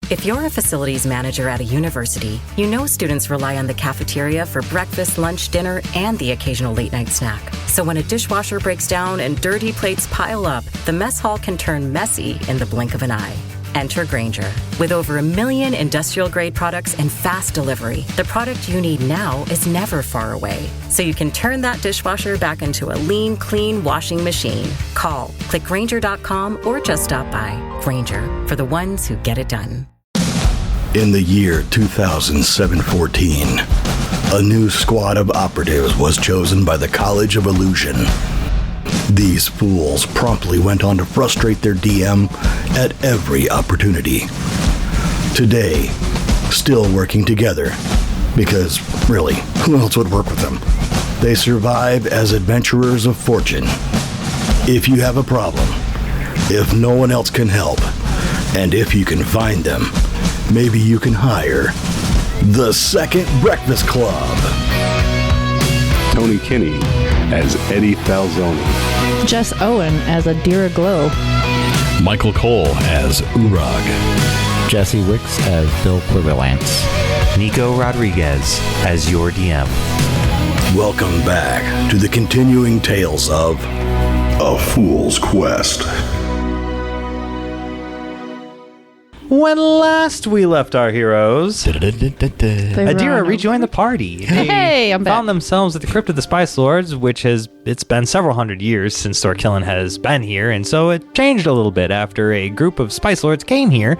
If you're a facilities manager at a university, you know students rely on the cafeteria for breakfast, lunch, dinner, and the occasional late-night snack. So when a dishwasher breaks down and dirty plates pile up, the mess hall can turn messy in the blink of an eye. Enter Grainger. With over 1 million industrial-grade products and fast delivery, the product you need now is never far away. So you can turn that dishwasher back into a lean, clean washing machine. Call, click Grainger.com, or just stop by. Grainger, for the ones who get it done. In the year 2014, a new squad of operatives was chosen by the College of Illusion. These fools promptly went on to frustrate their DM at every opportunity. Today, still working together, because really, who else would work with them? They survive as adventurers of fortune. If you have a problem, if no one else can help, and if you can find them, maybe you can hire the Second Breakfast Club. Tony Kinney as Eddie Falzone. Jess Owen as Adira Glow. Michael Cole as Uorag. Jesse Wicks as Bill Quiverlance. Nico Rodriguez as your DM. Welcome back to the continuing tales of A Fool's Quest. When last we left our heroes, Adira rejoined the party. Hey, I'm back. Found themselves at the Crypt of the Spice Lords, it's been several hundred years since Thorkillen has been here, and so it changed a little bit after a group of Spice Lords came here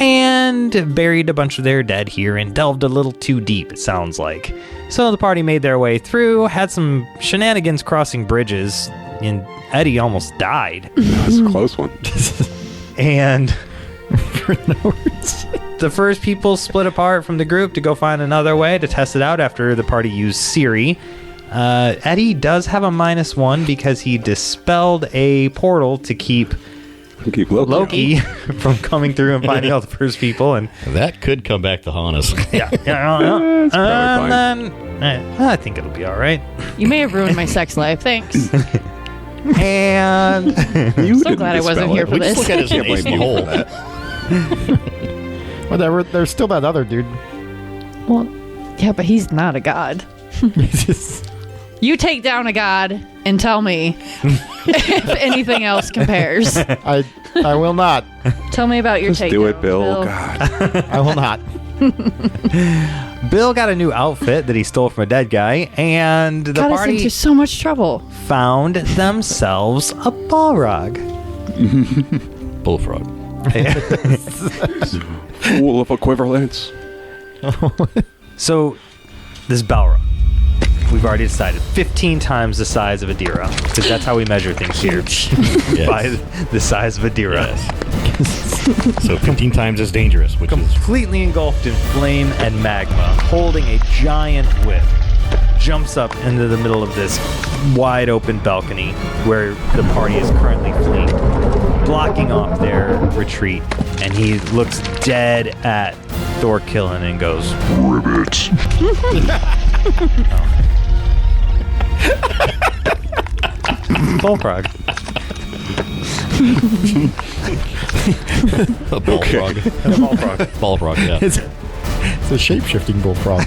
and buried a bunch of their dead here and delved a little too deep, it sounds like. So the party made their way through, had some shenanigans crossing bridges, and Eddie almost died. That's a close one. And the first people split apart from the group to go find another way to test it out after the party used Siri. Eddie does have a -1 because he dispelled a portal to keep Loki from coming through and finding out the first people. And that could come back to haunt us. Yeah. I think it'll be all right. You may have ruined my sex life. Thanks. And I'm so glad I wasn't here for this. Look at his ace in the hole. Whatever, there's still that other dude. Well, yeah, but he's not a god. You take down a god and tell me if anything else compares. I will not. Tell me about your Just takedown. do it, Bill. God. I will not. Bill got a new outfit that he stole from a dead guy, and the Got us party into so much trouble. found themselves a Balrog. Bullfrog. Fool of a Quiverlance. So, this Balrog, we've already decided, 15 times the size of Adira, because that's how we measure things here, by the size of Adira. Yes. So 15 times as dangerous, which is Completely engulfed in flame and magma, holding a giant whip, jumps up into the middle of this wide open balcony where the party is currently fleeing, blocking off their retreat, and he looks dead at Thorkillen and goes, "Ribbit." Bullfrog. a bullfrog. Bullfrog, yeah. It's a shape-shifting bullfrog.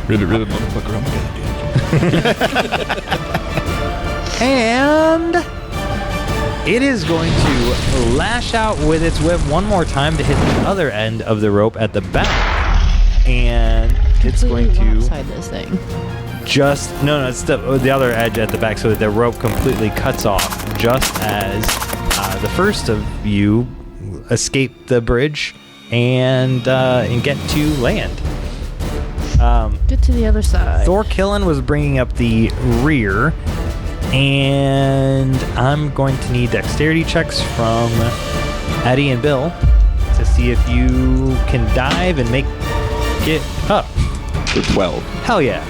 Ribbit, motherfucker, I'm gonna and it is going to lash out with its whip one more time to hit the other end of the rope at the back, and it's going to inside this thing. it's the other edge at the back, so that the rope completely cuts off just as the first of you escape the bridge and get to land. Get to the other side. Thorkillen was bringing up the rear, and I'm going to need dexterity checks from Eddie and Bill to see if you can dive and make it up. For 12. Hell yeah.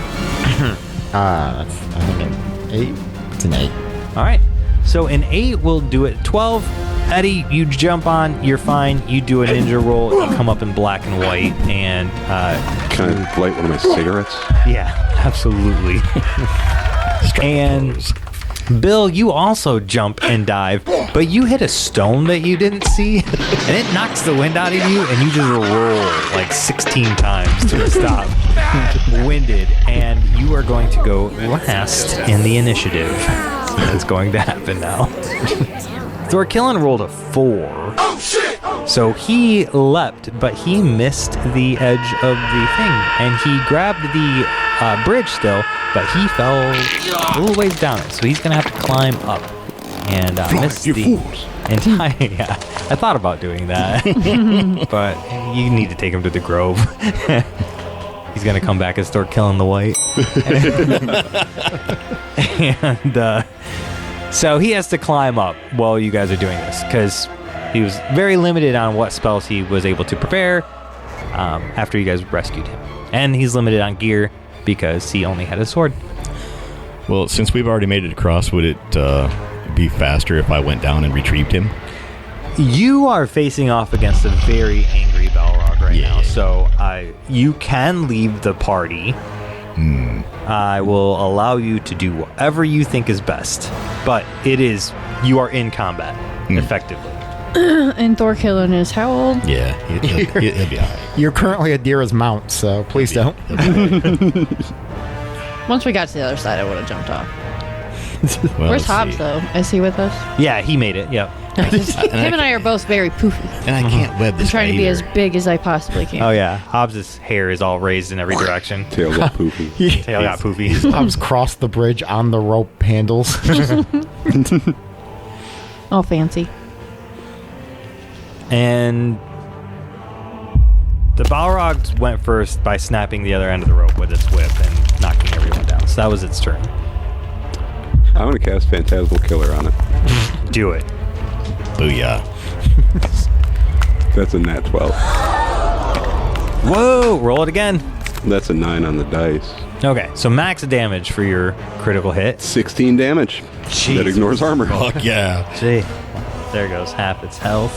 That's, I think, an 8. It's an 8. All right. So an 8 will do it. 12, Eddie, you jump on, you're fine. You do a ninja roll, you come up in black and white, and Can I light one of my cigarettes? yeah, absolutely. And Bill, you also jump and dive, but you hit a stone that you didn't see, and it knocks the wind out of you, and you just roll like 16 times to a stop, winded, and you are going to go last in the initiative. That's going to happen now. Thorkillen rolled a 4. So he leapt, but he missed the edge of the thing, and he grabbed the bridge still, but he fell a little ways down it. So he's going to have to climb up and miss the entire... Yeah, I thought about doing that, but you need to take him to the grove. He's going to come back as Thorkillen the White. And so he has to climb up while you guys are doing this, because he was very limited on what spells he was able to prepare after you guys rescued him. And he's limited on gear because he only had a sword. Well, since we've already made it across, would it be faster if I went down and retrieved him? You are facing off against a very angry Balrog right now, so you can leave the party. I will allow you to do whatever you think is best, but you are in combat, effectively. And Thorkillen is how old? Yeah, he'll be all right. You're currently Adira's mount, so please don't. Once we got to the other side, I would have jumped off. Well, Where's let's Hobbs, see. though? Is he with us? Yeah, he made it, yep. Him and I are both very poofy. And I can't web I'm this trying to guy be either. as big as I possibly can. Oh, yeah. Hobbs' hair is all raised in every direction. Tail got poofy. Tail got poofy. Hobbs crossed the bridge on the rope handles. All fancy. And the Balrog went first by snapping the other end of the rope with its whip and knocking everyone down. So that was its turn. I'm going to cast Phantasmal Killer on it. Do it. Booyah. That's a nat 12. Whoa! Roll it again. That's a 9 on the dice. Okay, so max damage for your critical hit. 16 damage. Jeez. That ignores armor. Fuck yeah. Gee. There goes half its health.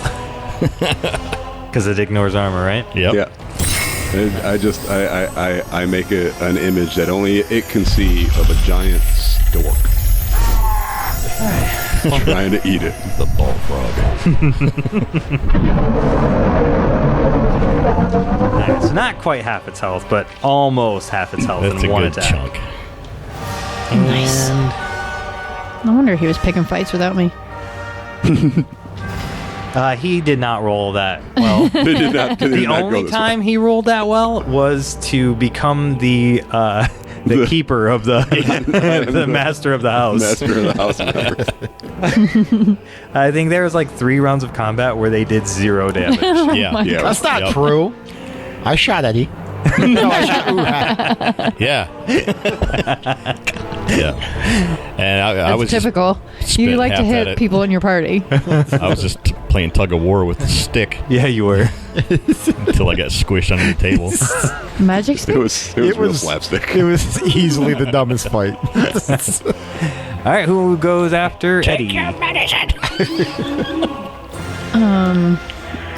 Because it ignores armor, right? Yep. Yeah. And I make an image that only it can see of a giant stork. Trying to eat it. The bullfrog. Alright, so not quite half its health, but almost half its health That's in a one good attack. chunk. Nice. No wonder he was picking fights without me. He did not roll that well. They did not, they did The not go only this time he rolled that well was to become the keeper of the the master of the house. Master of the house member. I think there was like 3 rounds of combat where they did 0 damage. Yeah. Yeah. That's not Yep. true. I shot Eddie. No, I shot Uorag. Yeah. Yeah. And I That's was just typical. spit You like to half at hit it. people in your party. I was just playing tug of war with the stick Yeah, you were. until I got squished under the table. Magic stick? It was real slapstick. It was easily the dumbest fight. All right, who goes after Eddie? I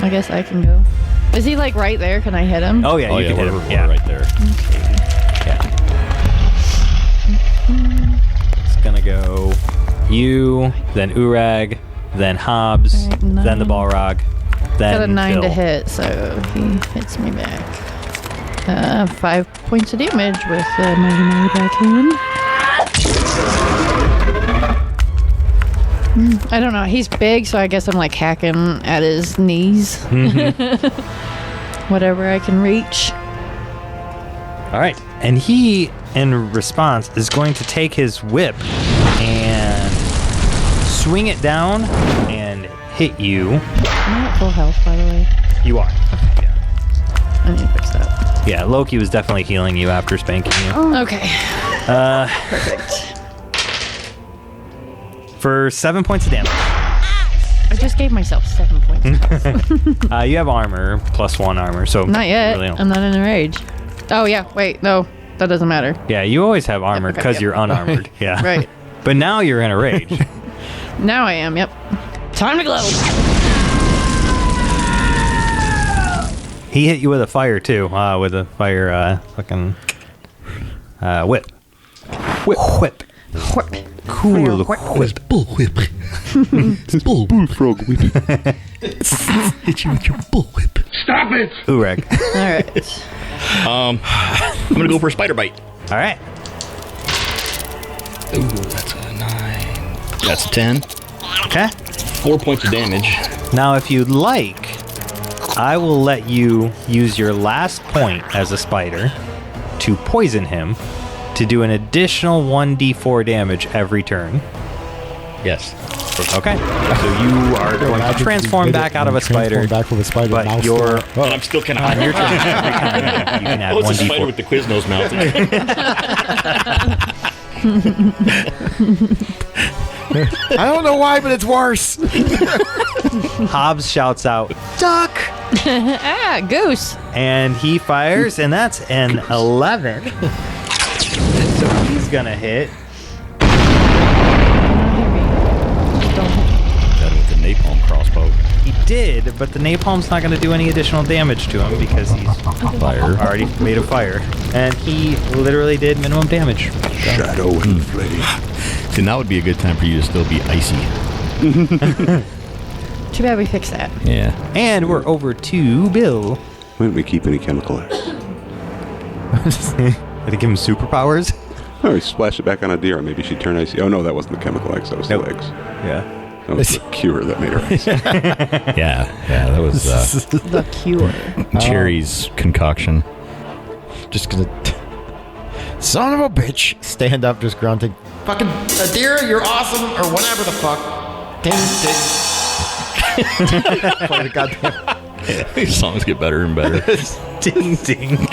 guess I can go. Is he like right there? Can I hit him? Oh yeah, Oh you yeah, can hit we're him. Yeah, right there. Yeah. It's gonna go you, then Uorag, then Hobbs, All right, then the 9. Balrog, then Got a 9 Bill. to hit, so he hits me back. 5 points of damage with the mighty backhand. I don't know. He's big, so I guess I'm like hacking at his knees. Whatever I can reach. All right, and he, in response, is going to take his whip and swing it down and hit you. Am I at full health, by the way? You are. Yeah. I need to fix that. Yeah, Loki was definitely healing you after spanking you. Okay. Perfect. For 7 points of damage. I just gave myself 7 points. You have armor, +1 armor, so Not yet. really don't- I'm not in a rage. Oh, yeah. Wait. No. That doesn't matter. Yeah, you always have armor okay, because yep. you're unarmored. Yeah. Right. But now you're in a rage. Now I am. Yep. Time to glow. He hit you with a fire too, with a fire fucking whip. Whip. cool whip. Bullwhip. Bullfrog whipping. Hit you with your bullwhip. Stop it! Uorag. All right. I'm gonna go for a spider bite. All right. Ooh, that's a 9. That's a 10. Okay. 4 points of damage. Now, if you'd like, I will let you use your last point as a spider to poison him to do an additional 1d4 damage every turn. Yes. Okay. So you are going to transform back out of a spider. Back from a spider. But mouse you're store. And I'm still kind of on your turn. You can add Oh, it's a spider 1d4. with the Quiznos mouth. I don't know why, but it's worse. Hobbs shouts out, "Duck!" Ah, goose. And he fires, and that's an 11. So he's gonna hit. That with the napalm crossbow. He did, but the napalm's not gonna do any additional damage to him because he's Fire. already made of fire. And he literally did minimum damage. Shadow and flame. See, now would be a good time for you to still be icy. Too bad we fixed that. Yeah. And we're over to Bill. Why don't we keep any chemical X? Did he give him superpowers? Oh, we splash it back on Adira. Maybe she'd turn icy. Oh, no, that wasn't the chemical X. That was the Nope. legs. Yeah. That was the cure that made her icy. Yeah, that was The cure. Cherry's concoction. Just gonna. Son of a bitch. Stand up, just grunting. Fucking Adira, you're awesome, or whatever the fuck. Ding, ding. Play the goddamn. These songs get better and better. Ding ding.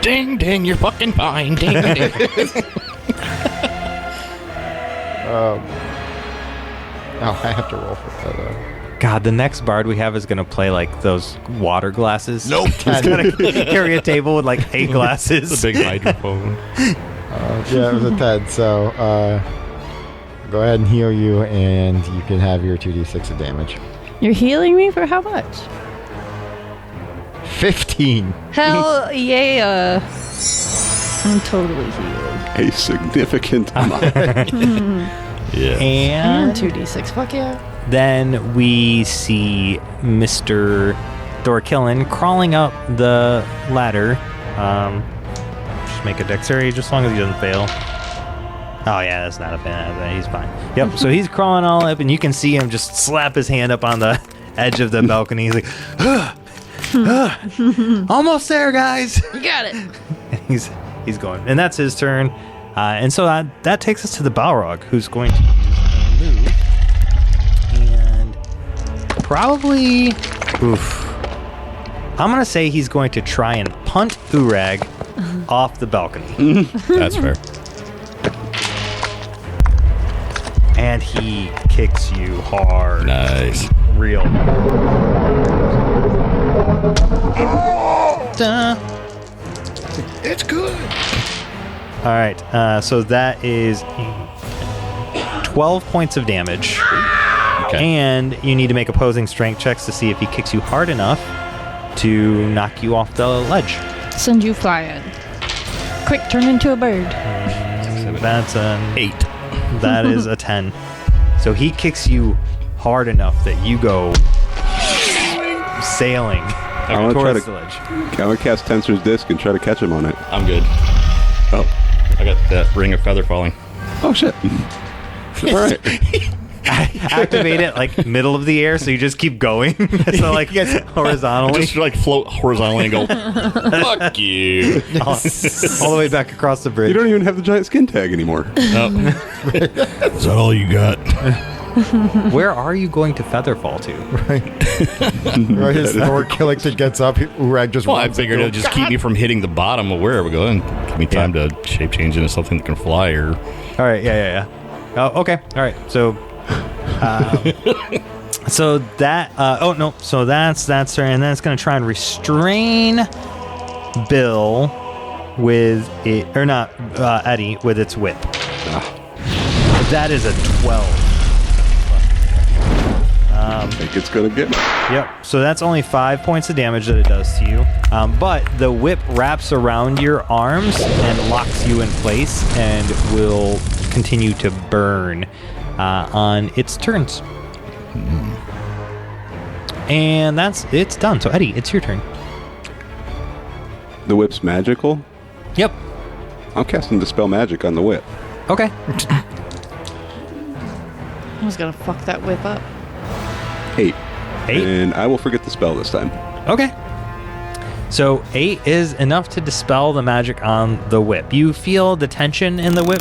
Ding, ding, you're fucking fine. Ding, ding. Oh, I have to roll for that. God, the next bard we have is gonna play like those water glasses. Nope. He's gonna carry a table with like 8 glasses. The big hydrophone. Yeah, it was a 10. So go ahead and heal you, and you can have your 2d6 of damage. You're healing me for how much? 15. Hell yeah. I'm totally healed. A significant amount. Yeah. And And 2d6. Fuck yeah. then we see Mr. Thorkillen crawling up the ladder. Just make a dexterity, just as long as he doesn't fail. Oh yeah, that's not a bad. He's fine. Yep. So he's crawling all up, and you can see him just slap his hand up on the edge of the balcony. He's like, almost there, guys. You got it. And he's going, and that's his turn. And so that takes us to the Balrog, who's going to use a move, and probably, I'm gonna say he's going to try and punt Uorag off the balcony. That's fair. And he kicks you hard. Nice. Real. It's good. All right. So that is 12 points of damage. Okay. And you need to make opposing strength checks to see if he kicks you hard enough to knock you off the ledge. Send you flying. Quick, turn into a bird. That's an 8. That is a 10. So he kicks you hard enough that you go sailing wanna try towards to- the ledge. I'm going to cast Tensor's Disc and try to catch him on it. I'm good. Oh. I got that ring of feather falling. Oh, shit. All right. Activate it like middle of the air, so you just keep going. So like horizontally, Just like float horizontally and go, fuck you. all the way back across the bridge. You don't even have the giant skin tag anymore. Nope. Is that all you got? Where are you going to featherfall to? Right as Thorkillen gets up, Uorag just Well, I runs figured into it'll just keep me from hitting the bottom of wherever we go and give me time to shape change into something that can fly or. All right, yeah. Oh, okay. All right. So, so that. So that's her, and then it's gonna try and restrain Bill with it, or not Eddie with its whip. That is a 12. I think it's gonna get me. Yep. So that's only 5 points of damage that it does to you. But the whip wraps around your arms and locks you in place and will continue to burn on its turns. And it's done. So Eddie, it's your turn. The whip's magical. Yep. I'm casting Dispel Magic on the whip. Okay. I was gonna fuck that whip up. 8. 8? And I will forget the spell this time. Okay. So 8 is enough to dispel the magic on the whip. You feel the tension in the whip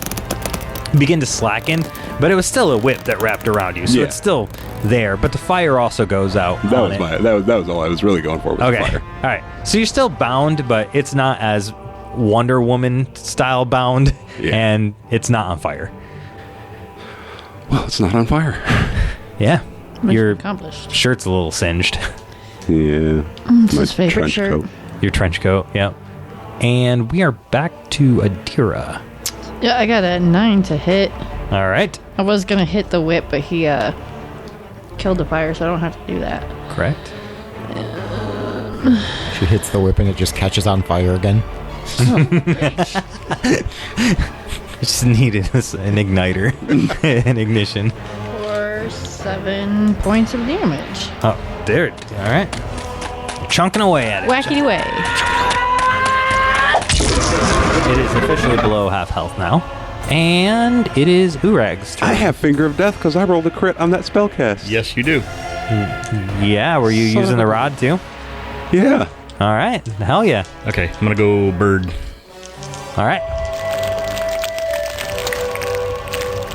begin to slacken, but it was still a whip that wrapped around you, so it's still there. But the fire also goes out. That was all I was really going for with the fire. All right. So you're still bound, but it's not as Wonder Woman style bound, and it's not on fire. Well, it's not on fire. Yeah. Your accomplished. shirt's a little singed. Yeah. It's his favorite shirt. Coat. Your trench coat, yep. And we are back to Adira. Yeah, I got a 9 to hit. All right. I was gonna hit the whip, but he killed the fire, so I don't have to do that. Correct. She hits the whip and it just catches on fire again. I just needed an igniter, an ignition. For 7 points of damage. Oh, there. All right. Chunking away at it. Wacky away. It is officially below half health now. And it is Uorag's turn. I have Finger of Death because I rolled a crit on that spell cast. Yes, you do. Yeah, were you using the rod too? Yeah. All right. Hell yeah. Okay, I'm going to go bird. All right.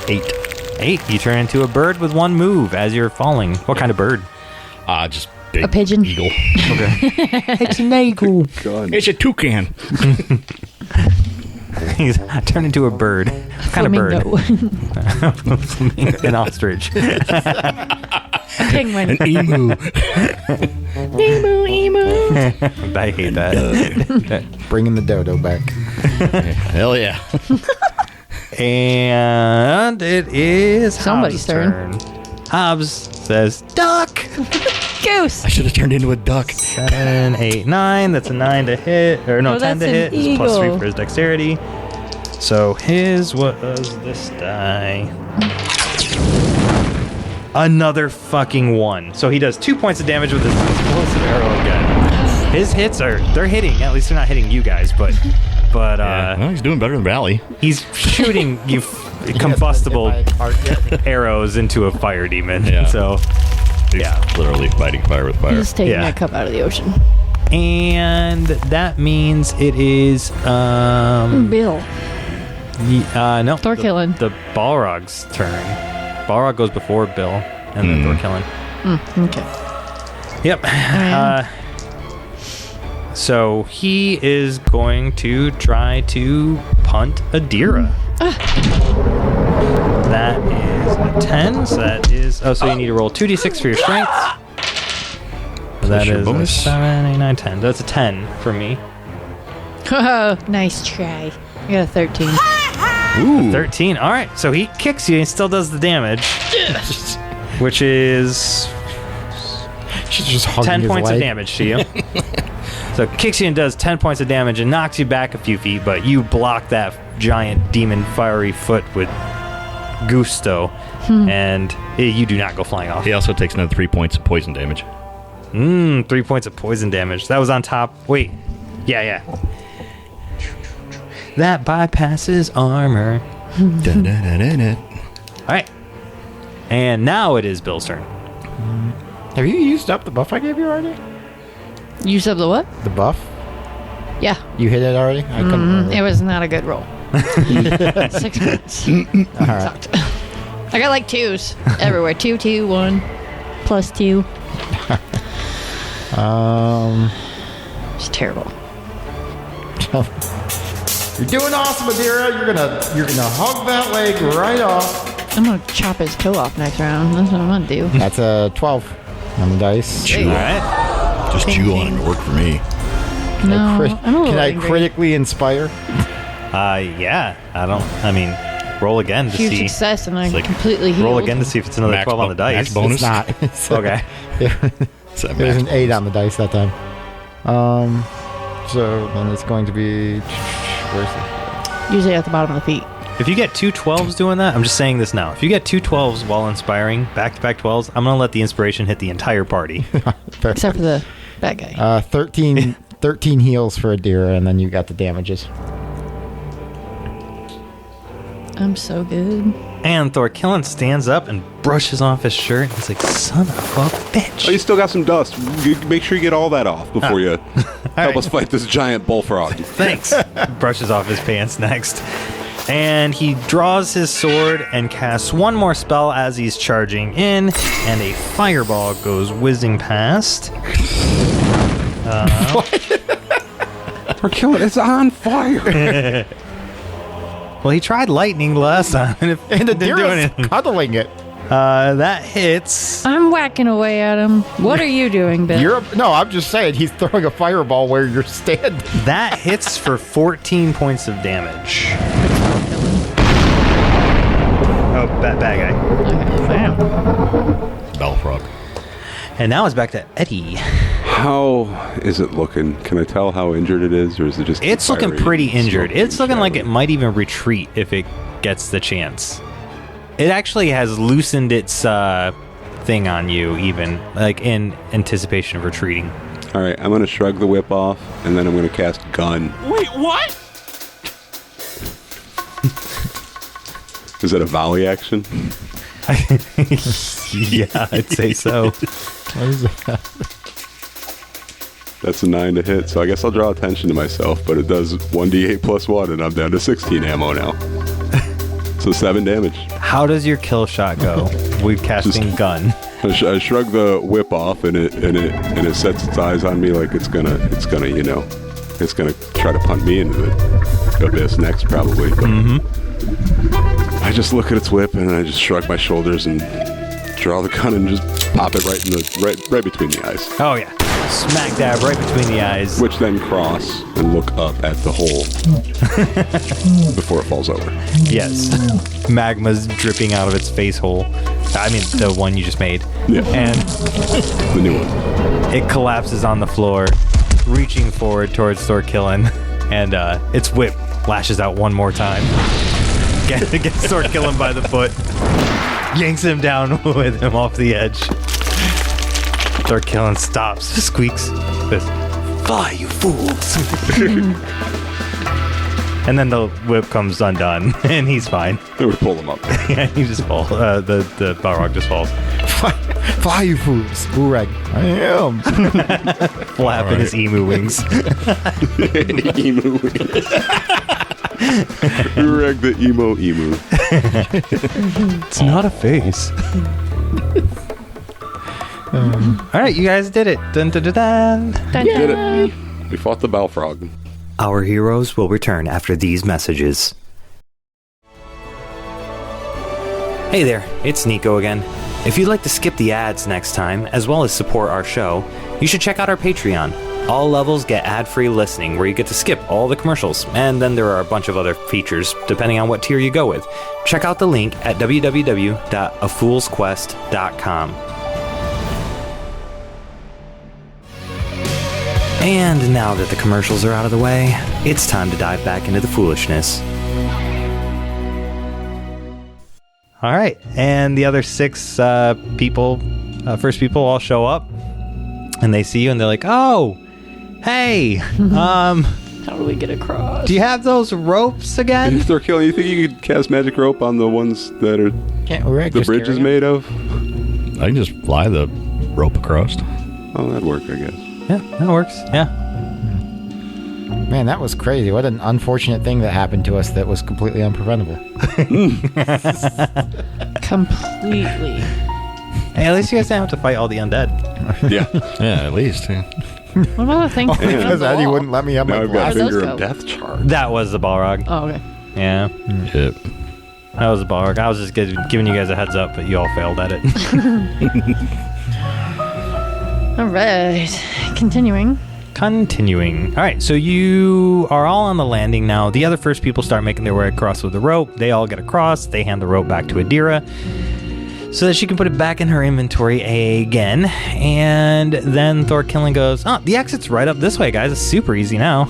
8. You turn into a bird with 1 move as you're falling. What kind of bird? Just big A pigeon. eagle. Okay. It's an eagle. God. It's a toucan. He's turned into a bird. What kind of bird? An ostrich. A penguin. An emu. Emu. I hate that. Bringing the dodo back. Hell yeah. And it is Somebody's Hobbs' turn. Hobbs says, duck! Goose. I should have turned into a duck. 7, 8, 9. That's a 9 to hit. Or no, Oh, 10 to that's hit. an It's plus 3 eagle. for his dexterity. So his, what was this die? Another fucking 1. So he does 2 points of damage with his explosive arrow again. His hits they're hitting. At least they're not hitting you guys, but Well, he's doing better than Valley. he's shooting you combustible arrows into a fire demon. Yeah. So, He's literally fighting fire with fire. He's taking Yeah. that cup out of the ocean. and that means it is Bill. no, Thorkillen. the Balrog's turn. Balrog goes before Bill, and then Thorkillen. Okay. Yep. So he is going to try to punt Adira. That is a 10. So that is. Oh, so you need to roll 2d6 for your strength. So that your is bonus. 7, 8, 9, 10. That's a 10 for me. Oh, nice try. I got a 13. Ooh. 13. All right. So he kicks you and still does the damage, which is She's just hugging 10 his points leg. of damage to you. So kicks you and does 10 points of damage and knocks you back a few feet, but you block that giant demon fiery foot with gusto, and you do not go flying off. He also takes another 3 points of poison damage. 3 points of poison damage. That was on top. Wait. Yeah. That bypasses armor. Da-da-da-da-da. All right. And now it is Bill's turn. Have you used up the buff I gave you already? You said the what? The buff? Yeah. You hit it already? I couldn't remember. It was not a good roll. 6 points. Sucked. I got like 2s everywhere. 2, 2, 1, plus 2. It's terrible. You're doing awesome, Adira. You're gonna hug that leg right off. I'm gonna chop his toe off next round. That's what I'm gonna do. That's a 12 on the dice. Chew All on right. it. Just chew on it. It worked for me. No, I'm a little Can I angry. critically inspire? Yeah. I mean, roll again to Huge see. success, and I like, completely healed. Roll again to see if it's another Max 12 on the dice. max bonus. It's not. It's Okay. It's a There's max an 8 bonus. on the dice that time. So then it's going to be. Where's the. Usually at the bottom of the feet. If you get 2 12s doing that, I'm just saying this now. If you get 2 12s while inspiring, back-to-back 12s, I'm going to let the inspiration hit the entire party. Except for the bad guy. 13 heals for Adira, and then you got the damages. I'm so good. And Thorkillen stands up and brushes off his shirt. He's like, son of a bitch. Oh, you still got some dust. Make sure you get all that off before you help right. us fight this giant bullfrog. Thanks. Brushes off his pants next. And he draws his sword and casts one more spell as he's charging in, and a fireball goes whizzing past. We're killing. It's on fire. Well, he tried lightning last time, and it And didn't do Adira's anything. cuddling it. That hits. I'm whacking away at him. What are you doing, Bill? No, I'm just saying he's throwing a fireball where you're standing. That hits for 14 points of damage. Oh, bad guy. Okay, bam. Balrog. And now it's back to Eddie. How is it looking? Can I tell how injured it is, or is it just? It's looking fiery pretty injured. smoke It's looking like it shadow? might even retreat if it gets the chance. It actually has loosened its thing on you, even like in anticipation of retreating. All right, I'm gonna shrug the whip off, and then I'm gonna cast gun. Wait, what? Is that a volley action? Yeah, I'd say so. What is that? That's a 9 to hit, so I guess I'll draw attention to myself, but it does 1d8 plus 1, and I'm down to 16 ammo now. So 7 damage. How does your kill shot go? We're casting gun. I shrug the whip off, and it sets its eyes on me like it's gonna try to punt me into the abyss next, probably. But I just look at its whip, and I just shrug my shoulders and draw the gun and just pop it right between the eyes. Oh yeah, smack dab right between the eyes. Which then cross and look up at the hole before it falls over. Yes, magma's dripping out of its face hole. I mean, the one you just made. Yeah. And The new one. it collapses on the floor, reaching forward towards Thorkillen, and its whip lashes out one more time. Gets Thorkillen by the foot, yanks him down with him off the edge. Thorkillen stops, squeaks, says, "Fly, you fools!" And then the whip comes undone, and he's fine. Then we pull him up. He just falls. The Balrog just falls, Fly, you fools. Uorag. I am. flapping his emu wings. Emu. Uorag the emu. It's not a face. All right, you guys did it. Dun, dun, dun, dun. Dun, Did dun. it. We fought the Balrog. Our heroes will return after these messages. Hey there, it's Nico again. If you'd like to skip the ads next time, as well as support our show, you should check out our Patreon. All levels get ad-free listening, where you get to skip all the commercials, and then there are a bunch of other features, depending on what tier you go with. Check out the link at www.afoolsquest.com. And now that the commercials are out of the way, it's time to dive back into the foolishness. All right, and the other 6 first people all show up, and they see you, and they're like, "Oh, hey, How do we get across? do you have those ropes again?" Thorkillen, you think you could cast magic rope on the ones that are Can't Uorag the just bridge is carry made of? I can just fly the rope across. Oh, that'd work, I guess. Yeah, that works. Yeah. it? Man, that was crazy. What an unfortunate thing that happened to us that was completely unpreventable. Completely. Hey, at least you guys didn't have to fight all the undead. Yeah. Yeah, at least. Yeah. What about the thing? Because Eddie wouldn't let me have Now my I've got glass. Where'd Finger those of go? Death chart. That was the Balrog. Oh, okay. Yeah, Yep. that was the Balrog. I was just giving you guys a heads up, but you all failed at it. All right. Continuing. continuing. All right, so you are all on the landing now. The other first people start making their way across with the rope. They all get across. They hand the rope back to Adira so that she can put it back in her inventory again. And then Thorkillen goes, oh, the exit's right up this way, guys. It's super easy now.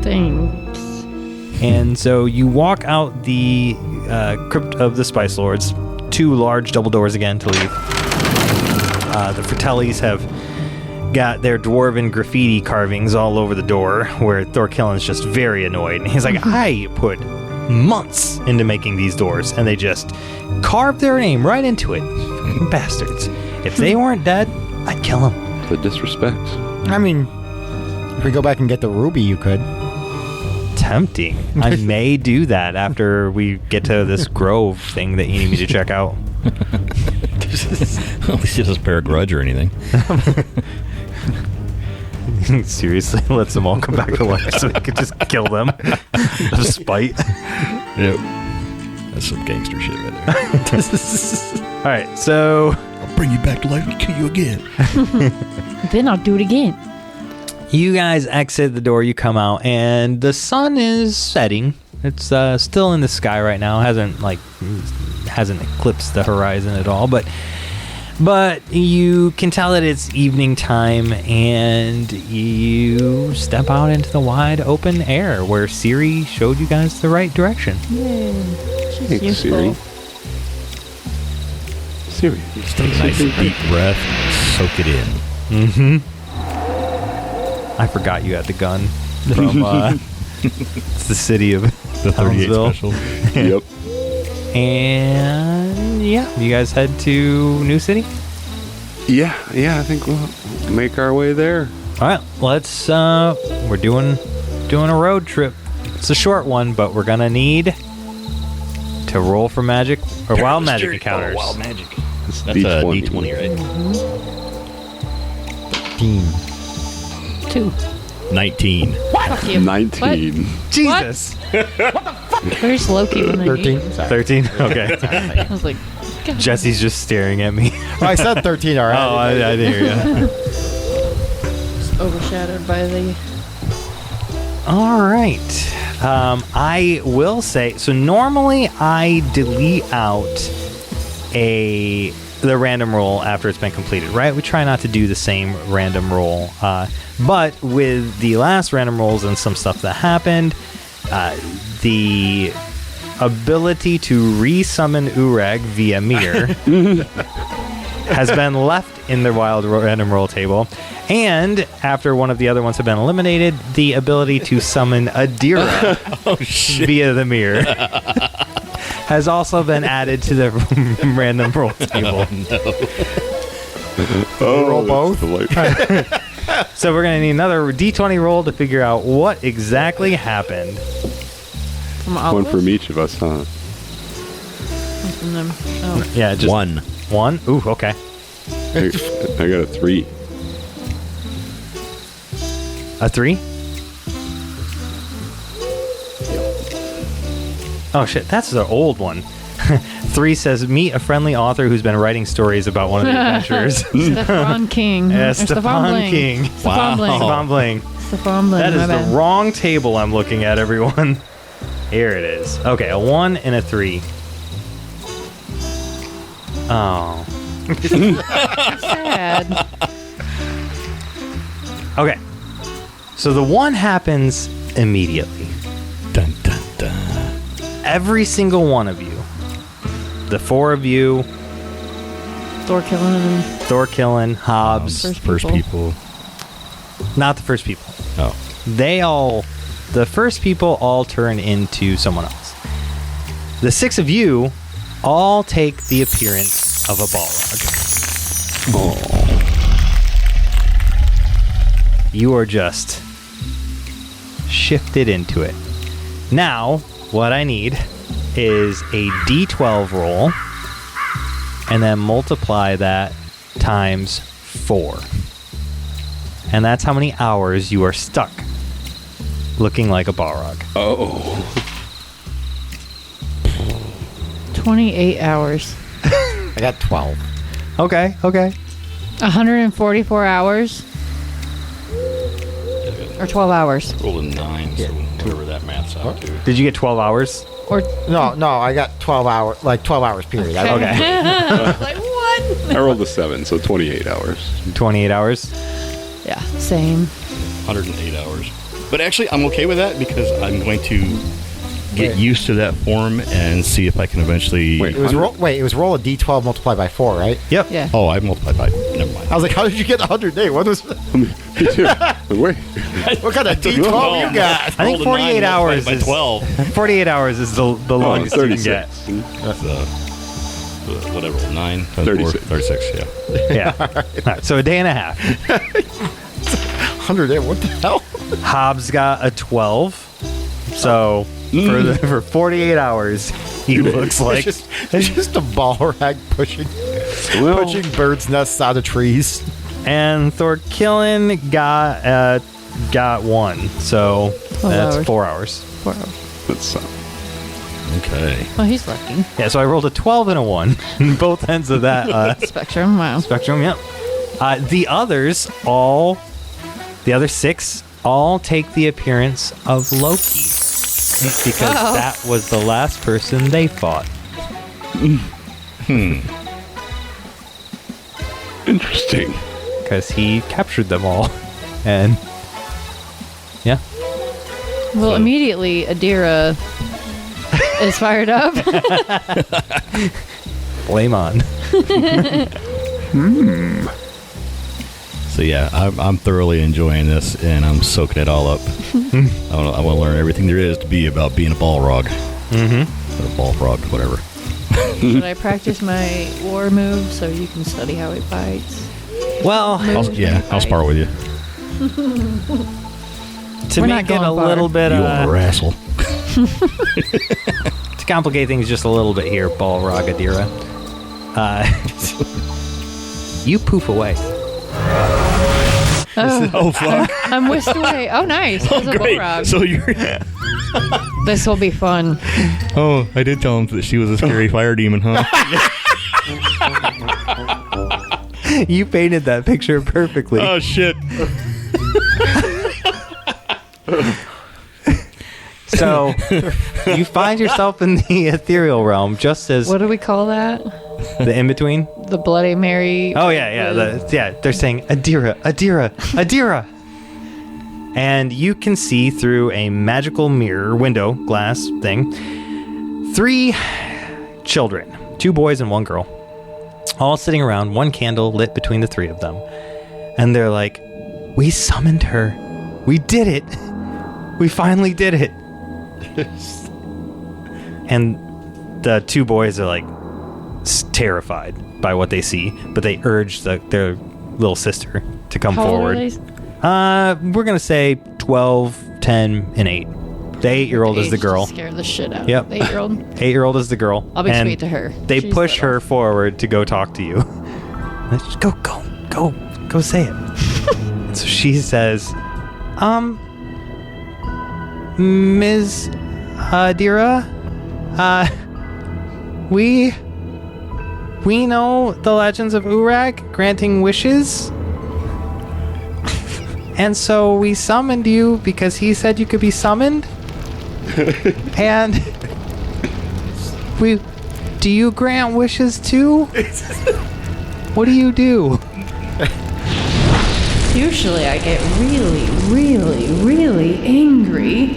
Thanks. And so you walk out the crypt of the Spice Lords. 2 large double doors again to leave. The Fratellis have got their dwarven graffiti carvings all over the door, where Thorkillen's just very annoyed. And he's like, I put months into making these doors, and they just carved their name right into it. Fucking bastards. If they weren't dead, I'd kill them. The disrespect. I mean, if we go back and get the ruby, you could. Tempting. I may do that after we get to this grove thing that you need me to check out. At least he doesn't bear a grudge or anything. Seriously, lets them all come back to life so we can just kill them. Out of spite. Yep. That's some gangster shit right there. All right, so I'll bring you back to life and kill you again. Then I'll do it again. you guys exit the door, you come out, and the sun is setting. It's still in the sky right now. Hasn't eclipsed the horizon at all, but you can tell that it's evening time, and you step out into the wide open air where Siri showed you guys the right direction. Yay. She's Thanks, useful. Siri. Just take a nice deep breath, soak it in. Mm-hmm. I forgot you had the gun from it's the city of The 38 Townsville. special. Yep. And yeah, you guys head to New City. Yeah, I think we'll make our way there. All right, let's. We're doing a road trip. It's a short one, but we're gonna need to roll for magic or wild magic encounters. Wild magic. That's D20. D20, right? 2. 19. Fuck you. 19. Jesus. Where's Loki when I 13. need him? Sorry. 13. Okay. I was like, God. Jesse's just staring at me. Oh, I said 13 already. Oh, I didn't hear you. It's overshadowed by the... All right. I will say, so normally I delete out the random roll after it's been completed, right? We try not to do the same random roll. But with the last random rolls and some stuff that happened, the ability to re-summon Uorag via mirror has been left in the wild random roll table. And after one of the other ones have been eliminated, the ability to summon Adira via the mirror has also been added to the random roll table. Oh, roll both? So we're going to need another D20 roll to figure out what exactly happened. From all One of from us? each of us, huh? From them. Oh. Yeah, just One. One? Ooh, okay. I got a 3. A 3? Oh shit, that's the old one. 3 says, meet a friendly author who's been writing stories about one of the adventurers. Stefan King. Yeah, Or Stefan Bling. King. Stefan Bling. Stefan Bling. Stefan Bling. That is my the bad. wrong table I'm looking at, everyone. Here it is. Okay, a 1 and a 3. Oh. Sad. Okay. So the 1 happens immediately. Dun, dun, dun. Every single one of you, the 4 of you, Thorkillen, Hobbs, First people. not the first people. Oh. The first people all turn into someone else. The 6 of you all take the appearance of a Balrog. You are just shifted into it. Now, what I need is a D12 roll, and then multiply that times 4. And that's how many hours you are stuck looking like a Balrog. Oh. 28 hours. I got 12. Okay. 144 hours. Or 12 hours. Rolled a 9, so whatever that math's out to. Did you get 12 hours? Or No, I got 12 hours, like 12 hours period. Okay. like what? I rolled a 7, so 28 hours. 28 hours? Yeah, same. 108 hours. But actually, I'm okay with that because I'm going to get used to that form and see if I can eventually... Wait. It was roll a d12 multiplied by 4, right? Yep. Yeah. Oh, I multiplied by... Never mind. I was like, how did you get 108? What was? Me too. Wait. What kind of d12 you got? I think Rolled a 48 9 hours multiplied by is 12. 48 hours is the longest you can get. 36. That's whatever, 9, 36. 36, yeah. Yeah. All right, so a day and a half. 108, what the hell? Hobbs got a 12. So for 48 hours, he looks like It's just a Balrog pushing birds' nests out of trees. and Thorkillen got 1. So that's hours. 4 hours. 4 hours. That's Okay. Well, he's lucky. Yeah, so I rolled a 12 and a 1. Both ends of that Spectrum, wow. spectrum, yep. The other 6 all take the appearance of Loki. Because that was the last person they fought. interesting. Because he captured them all. And yeah. Well, immediately, Adira is fired up. Blame on. So yeah, I'm thoroughly enjoying this, and I'm soaking it all up. I want to learn everything there is to be about being a Balrog. Mm-hmm. Or a Balrog, whatever. Should I practice my war move so you can study how it fights? Well, I'll spar with you. to We're make not it a going far. little bit, You want to wrestle? to complicate things just a little bit here, Balrog Adira. You poof away. Oh fuck! I'm whisked away. Oh, nice. There's a Balrog. So you're... This will be fun. Oh, I did tell him that she was a scary fire demon, huh? You painted that picture perfectly. Oh shit! So you find yourself in the ethereal realm, just as What do we call that? the in-between. The Bloody Mary. Oh yeah. They're saying Adira, Adira, Adira, and you can see through a magical mirror window glass thing 3 children, 2 boys and 1 girl, all sitting around, 1 candle lit between the 3 of them, and they're like, "We summoned her. We did it. We finally did it." And the 2 boys are like terrified by what they see, but they urge their little sister to come How old forward. are they? We're gonna say 12, 10, and 8. The 8-year-old is the Age girl. to scare the shit out. Yep. of the 8-year-old. 8-year-old is the girl. I'll be and sweet to her. They She's push little. her forward to go talk to you. Let's just go say it. And so she says, Ms. Adira, we know the legends of Uorag granting wishes. And so we summoned you because he said you could be summoned. And do you grant wishes too? What do you do? Usually I get really, really, really angry,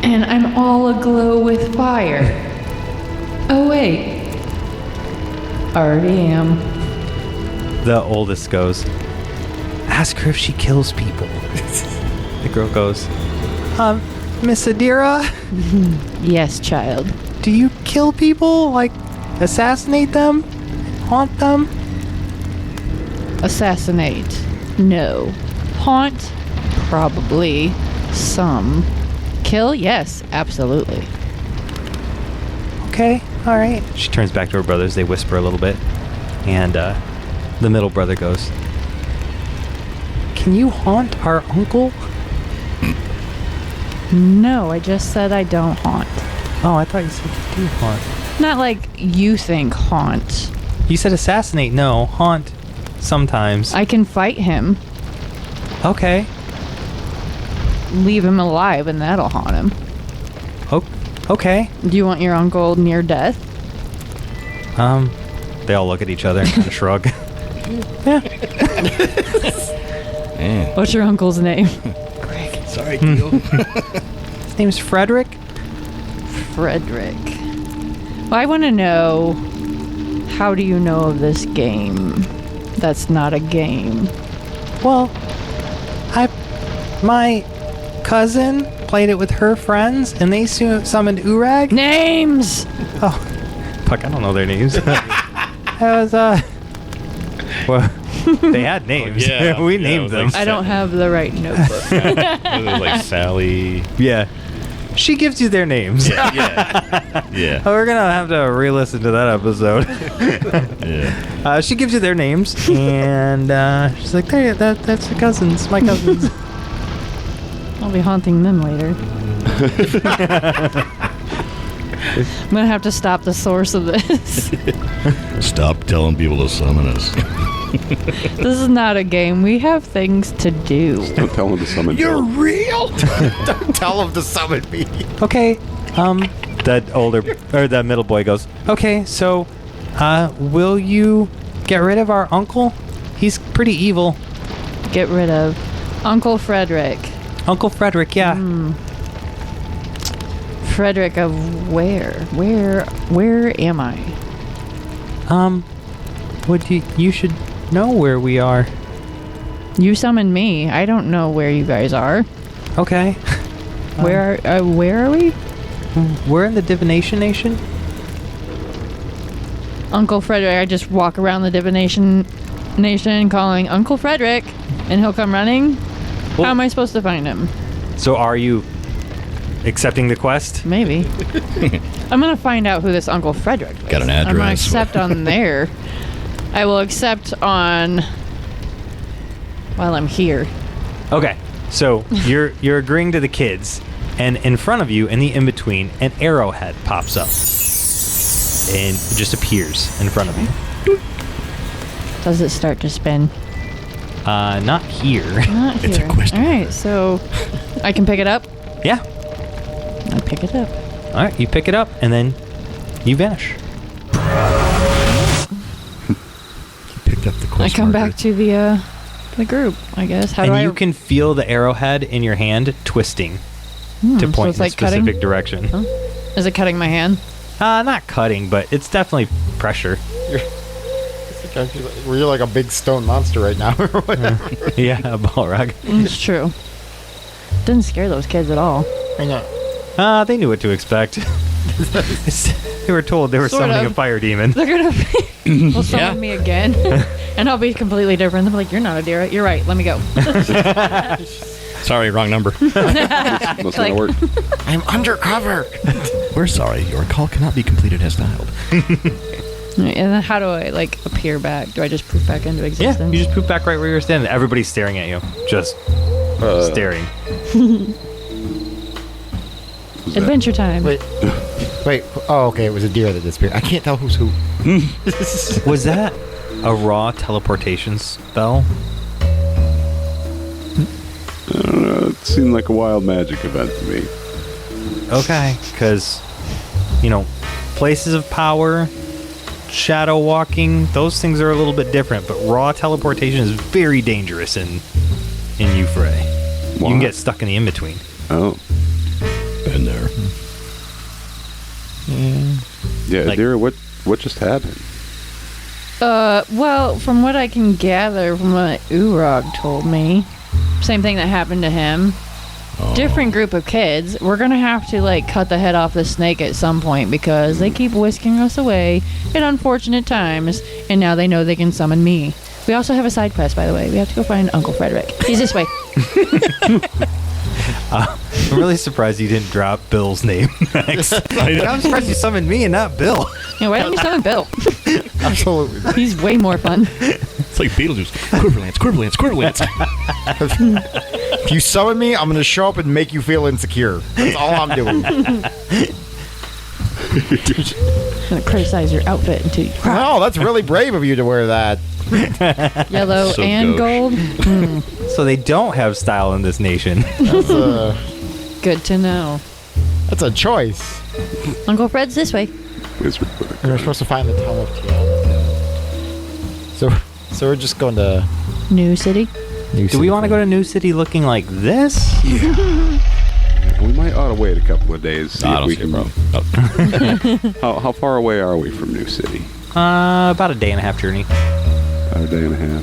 and I'm all aglow with fire. Oh wait. Already am. The oldest goes, ask her if she kills people. The girl goes, Miss Adira, Yes, child. do you kill people? Like, assassinate them? Haunt them? Assassinate. No. Haunt? Probably. Some. Kill? Yes, absolutely. Okay, alright. She turns back to her brothers. They whisper a little bit. And the middle brother goes, can you haunt our uncle? No, I just said I don't haunt. Oh, I thought you said you do haunt. Not like you think haunt. You said assassinate. No, haunt sometimes. I can fight him. Okay. leave him alive and that'll haunt him. Oh, okay. Do you want your uncle near death? They all look at each other and kind of shrug. Man. What's your uncle's name? Sorry, Keel. His name's Frederick. Frederick. Well, I want to know, how do you know of this game? That's not a game. Well, my cousin played it with her friends, and they summoned Uorag. Names! Oh, fuck, I don't know their names. That was, well, they had names. Yeah. We Yeah, it named was them. like I don't have the right notebook. Like Sally. Yeah. She gives you their names. Yeah. We're gonna have to re-listen to that episode. Yeah. She gives you their names, and she's like, "There, that's the cousins, my cousins." I'll be haunting them later. I'm gonna have to stop the source of this. Stop telling people to summon us. This is not a game. We have things to do. Don't tell him to summon You're Bill. real? Don't tell him to summon me. Okay. The middle boy goes, "Okay, so, will you get rid of our uncle? He's pretty evil." Get rid of Uncle Frederick. Uncle Frederick, yeah. Frederick of where? Where am I? You should know where we are. You summoned me. I don't know where you guys are. Okay. Where are we? We're in the Divination Nation. Uncle Frederick. I just walk around the Divination Nation calling Uncle Frederick, and he'll come running. How am I supposed to find him? So are you accepting the quest? Maybe. I'm gonna find out who this Uncle Frederick is. Got an I'm gonna address. accept on there. I will accept on while I'm here. Okay. So you're agreeing to the kids, and in front of you, in the in-between, an arrowhead pops up. And it just appears in front of you. Does it start to spin? Not here. Not here. It's a question. All right, so I can pick it up. Yeah. I pick it up. All right, you pick it up, and then you vanish. Picked up the quest I come marker. back to the group, I guess. How And do you can feel the arrowhead in your hand twisting to so point it's in a like cutting? specific direction. Is it cutting my hand? Not cutting, but it's definitely pressure. Were you like a big stone monster right now or whatever? Yeah, a Balrog. It's true. Didn't scare those kids at all. I know. They knew what to expect. They were told they were Sort summoning of. a fire demon. They're gonna will summon me again, and I'll be completely different. They'll be like, "You're not Adira. You're right. Let me go." Sorry, wrong number. Must not work. I'm undercover. We're sorry. Your call cannot be completed as dialed. And then how do I appear back? Do I just poof back into Yeah, existence? you just poop back right where you're standing. Everybody's staring at you. Just staring. Adventure time. Wait. Oh, okay. It was a deer that disappeared. I can't tell who's who. Was that a raw teleportation spell? I don't know. It seemed like a wild magic event to me. Okay, because, places of power, shadow walking, those things are a little bit different, but raw teleportation is very dangerous in Uorag. You can Why? get stuck in the in-between. Oh. Been there. Yeah, Like- Adira, what just happened? Well, from what I can gather from what Uorag told me, same thing that happened to him. Different group of kids. We're gonna have to cut the head off the snake at some point because they keep whisking us away at unfortunate times, and now they know they can summon me. We also have a side quest, by the way. We have to go find Uncle Frederick. He's this way. I'm really surprised you didn't drop Bill's name next. I'm surprised you summoned me and not Bill. Yeah, why don't you summon Bill? Absolutely. He's way more fun. It's like Beetlejuice. Quiverlance. If you summon me, I'm going to show up and make you feel insecure. That's all I'm doing. I'm gonna criticize your outfit until you cry. Wow, that's really brave of you to wear that. Yellow So and gauche. gold. So they don't have style in this nation. Good to know. That's a choice. Uncle Fred's this way. Wizard with a We're gun. supposed to find the Tome of Tiana. So we're just going to New City. New Do we want to go to New City looking like this? We might ought to wait a couple of days. See I if don't we see a can. problem. How far away are we from New City? About a day and a half journey. About a day and a half.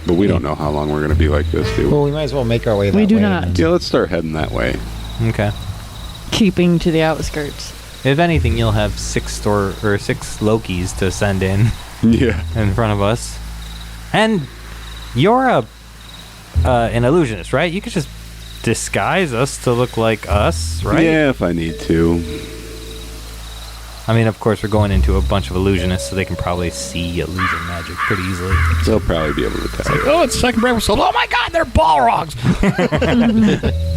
But we don't know how long we're going to be like this, do we? Well, we might as well make our way that We do way. not. Yeah, let's start heading that way. Okay. Keeping to the outskirts. If anything, you'll have 6 Lokis to send in Yeah. front of us. And you're an illusionist, right? You could just disguise us to look like us, right? Yeah, if I need to. I mean, of course, we're going into a bunch of illusionists, so they can probably see illusion magic pretty easily. They'll probably be able to tell. Oh, it's second breakfast. Oh my God, they're Balrogs.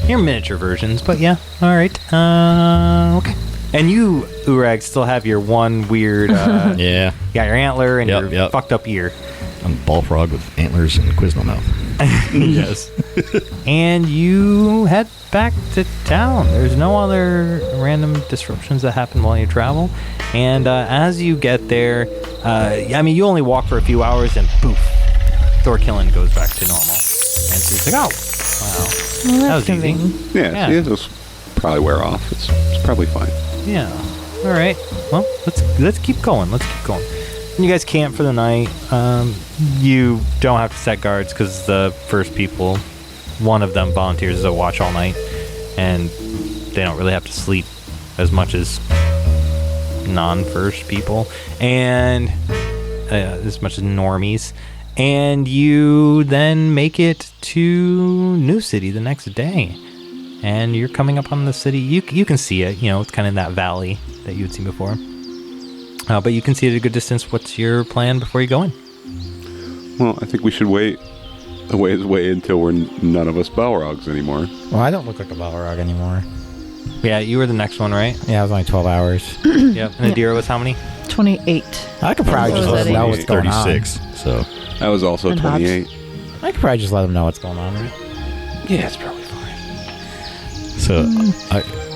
You're miniature versions, but yeah. All right. Okay. And you, Uorag, still have your one weird. Yeah. You got your antler and Yep, your yep. fucked up ear. I'm a bullfrog with antlers and Quizno mouth. Yes. And you head back to town. There's no other random disruptions that happen while you travel. And as you get there, I mean, you only walk for a few hours and poof, Thorkillen goes back to normal. And she's like, oh, wow. Well, That that's was easy. convenient. Yeah, Yeah. see, it'll probably wear off. It's probably fine. Yeah. All right. Well, let's keep going. Let's keep going. And you guys camp for the night. You don't have to set guards because the first people, one of them volunteers to watch all night, and they don't really have to sleep as much as non-first people, and as much as normies. And you then make it to New City the next day. And you're coming up on the city. You can see it. You know, it's kind of in that valley that you had seen before. But you can see it at a good distance. What's your plan before you go in? Well, I think we should wait a ways away until we're none of us Balrogs anymore. Well, I don't look like a Balrog anymore. Yeah, you were the next one, right? Yeah, it was only 12 hours. Yep. And Adira was how many? 28. I could probably So just is let that them know what's going on. 36. So I was also And Hobbs. 28. I could probably just let them know what's going on, right? Yeah, it's probably fine. So,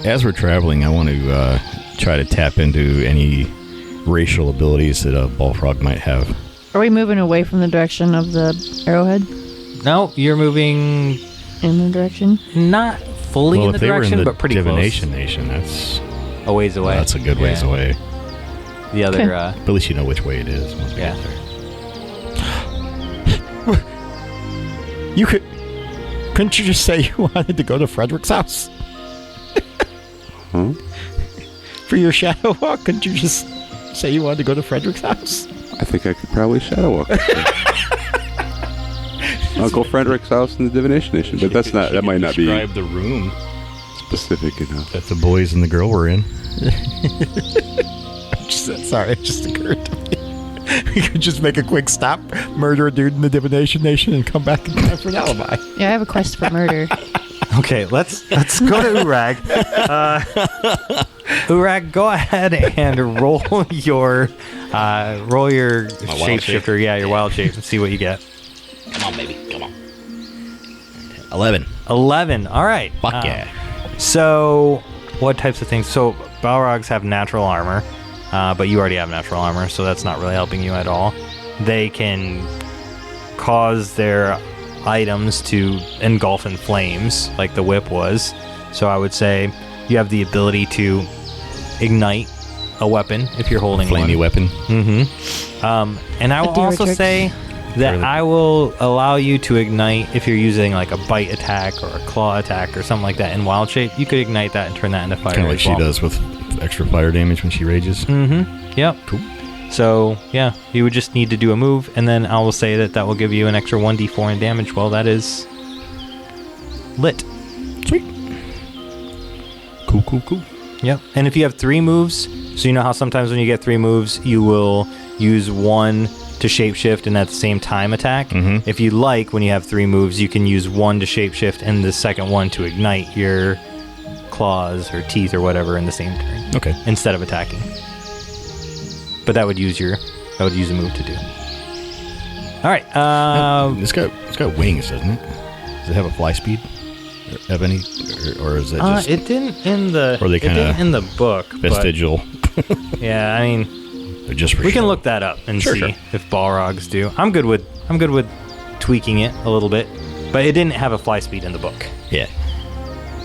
as we're traveling, I want to try to tap into any racial abilities that a bullfrog might have. Are we moving away from the direction of the arrowhead? No, you're moving In the direction? not fully Well, in the if they were direction, in the but pretty divination nation, that's close. A ways away. that's a good ways Yeah. away. The other, Okay. But at least you know which way it is. Once we Yeah. get there. You couldn't you just say you wanted to go to Frederick's house? Huh? For your shadow walk, couldn't you just say you wanted to go to Frederick's house? I think I could probably shadow walk. Uncle Frederick's house in the divination nation, but that's not. That might not be Describe the room specific enough. that the boys and the girl were in. Sorry, it just occurred to me. We could just make a quick stop, murder a dude in the divination nation, and come back in time for an alibi. Yeah, I have a quest for murder. Okay, let's go to Uorag. Uorag, go ahead and roll your shapeshifter. Yeah, your wild shape, and see what you get. Come on, baby. Come on. 11. 11. All right. Fuck yeah. So, what types of things? So, Balrogs have natural armor, but you already have natural armor, so that's not really helping you at all. They can cause their items to engulf in flames, like the whip was. So, I would say you have the ability to ignite a weapon if you're holding Flamey one. weapon. And I will also Adira-trix. say that I will allow you to ignite if you're using like a bite attack or a claw attack or something like that in wild shape. You could ignite that and turn that into fire. Kind of like as she well. does with extra fire damage when she rages. Yep. Cool. So yeah, you would just need to do a move, and then I will say that will give you an extra 1d4 in damage. Well, that is lit. Sweet. Cool. Yep. And if you have 3 moves, so you know how sometimes when you get 3 moves, you will use one to shapeshift and at the same time attack. If you like, when you have 3 moves, you can use one to shapeshift and the second one to ignite your claws or teeth or whatever in the same turn. Okay. Instead of attacking. But that would use a move to do. All right. It's got wings, doesn't it? Does it have a fly speed? Have any, or is it just? It didn't in the. Or they kind of in the book. vestigial. But, yeah, I mean, They're just. For we show. can look that up and Sure, see sure. if Balrogs do. I'm good with tweaking it a little bit, but it didn't have a fly speed in the book. Yeah.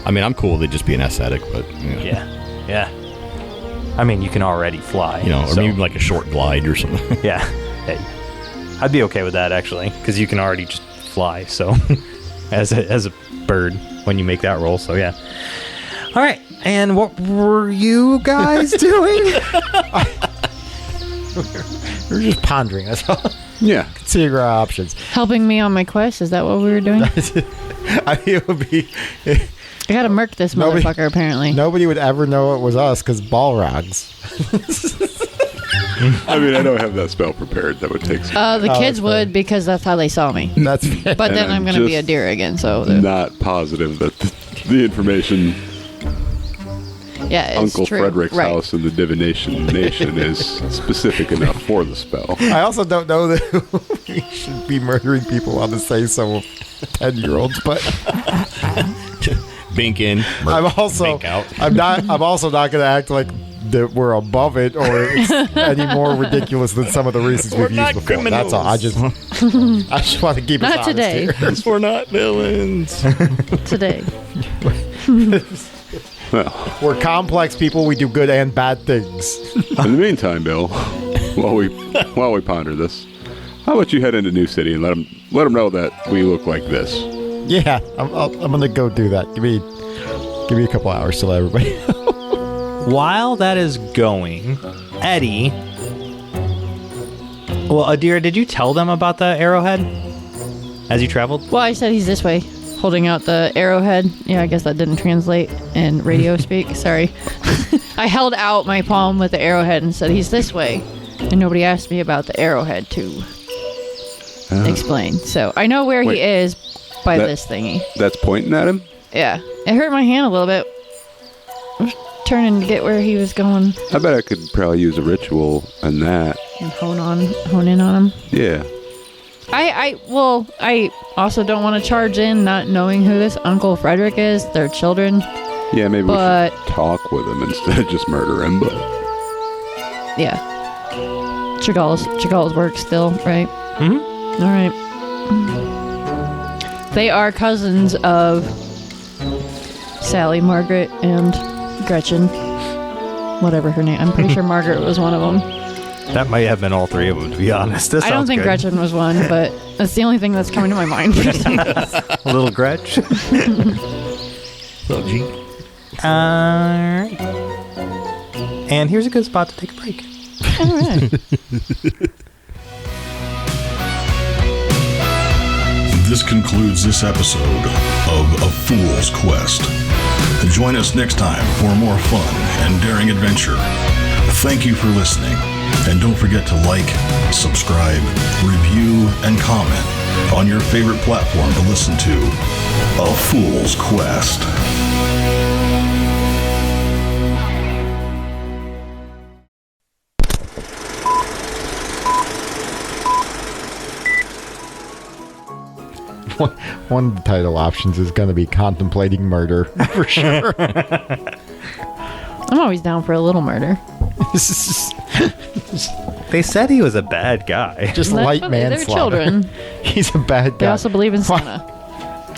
I mean, I'm cool with it just being aesthetic, but Yeah. I mean, you can already fly. or so- maybe like a short glide or something. Yeah. Hey, I'd be okay with that actually, because you can already just fly. So, as a bird when you make that roll. So yeah. All right. And what were you guys doing? We're just pondering. That's all. Yeah. Considering our options. Helping me on my quest? Is that what we were doing? I mean, it would be. I gotta murk this Nobody- motherfucker, apparently. Nobody would ever know it was us because Balrogs. I mean, I don't have that spell prepared. That would take some. The kids that's would because that's how they saw me. That's But And then I'm I'm gonna be a just deer again, so not positive that the information yeah, it's Uncle true. Frederick's Right. house in the divination nation is specific enough for the spell. I also don't know that we should be murdering people on the say so of 10-year-olds, but Bink in. I'm also Bink out. I'm also not going to act like that we're above it or it's any more ridiculous than some of the reasons we've used before. That's all. I just want to keep us Not honest today. here. We're not villains. Today. Well, We're complex people. We do good and bad things. in the meantime, Bill, while we ponder this, how about you head into New City and let them know that we look like this? Yeah, I'm going to go do that. Give me a couple hours to let everybody know. While that is going, Eddie. Well, Adira, did you tell them about the arrowhead as you traveled? Well, I said he's this way, holding out the arrowhead. Yeah, I guess that didn't translate in radio speak. Sorry. I held out my palm with the arrowhead and said he's this way. And nobody asked me about the arrowhead to explain. So I know where Wait. he is by That- this thingy. That's pointing at him? Yeah. It hurt my hand a little bit. I was turning to get where he was going I bet I could probably use a ritual and that. and hone in on him. Yeah. I also don't want to charge in not knowing who this Uncle Frederick is. They're children. Yeah, maybe But- we should talk with him instead of just murder him, but Yeah. Chagall's work still, right? Mm-hmm. All right. They are cousins of Sally, Margaret, and Gretchen. Whatever her name. I'm pretty sure Margaret was one of them. That might have been all three of them, to be honest. This I don't sounds think good. Gretchen was one, but that's the only thing that's coming to my mind. Little Gretch. Little G. Alright. And here's a good spot to take a break. All right. This concludes this episode of A Fool's Quest. Join us next time for more fun and daring adventure. Thank you for listening, and don't forget to like, subscribe, review, and comment on your favorite platform to listen to A Fool's Quest. One of the title options is going to be contemplating murder for sure. I'm always down for a little murder. They said he was a bad guy. Just That's light funny, manslaughter. they're children. He's a bad They guy. also believe in Santa. Why?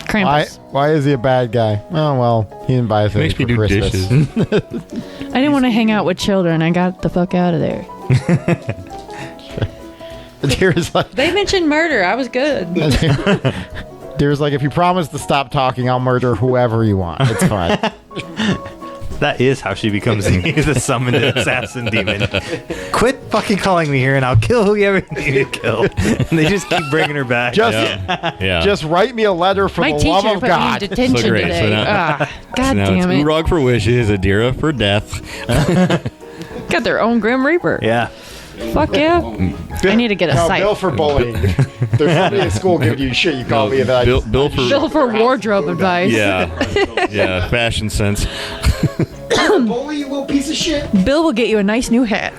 Krampus. Why is he a bad guy? Oh well, he didn't buy a thing Makes for me do Christmas. dishes. I didn't want to hang out with children. I got the fuck out of there. Deer's like, They mentioned murder. I was good. Deer's like, if you promise to stop talking, I'll murder whoever you want. It's fine. That is how she becomes the summoned assassin demon. Quit fucking calling me here and I'll kill whoever you need to kill. And they just keep bringing her back. Just, Yeah. just write me a letter for My the teacher love put of me God. in detention So great. So today. now- God So now damn it's it. Uorag for wishes, Adira for death. Got their own Grim Reaper. Yeah. Fuck yeah. I need to get a No, site. Bill for bullying. There's somebody in school giving you shit. You call me about. Bill for Bill for wardrobe advice. yeah, fashion sense. Bully, you little piece of shit. Bill will get you a nice new hat.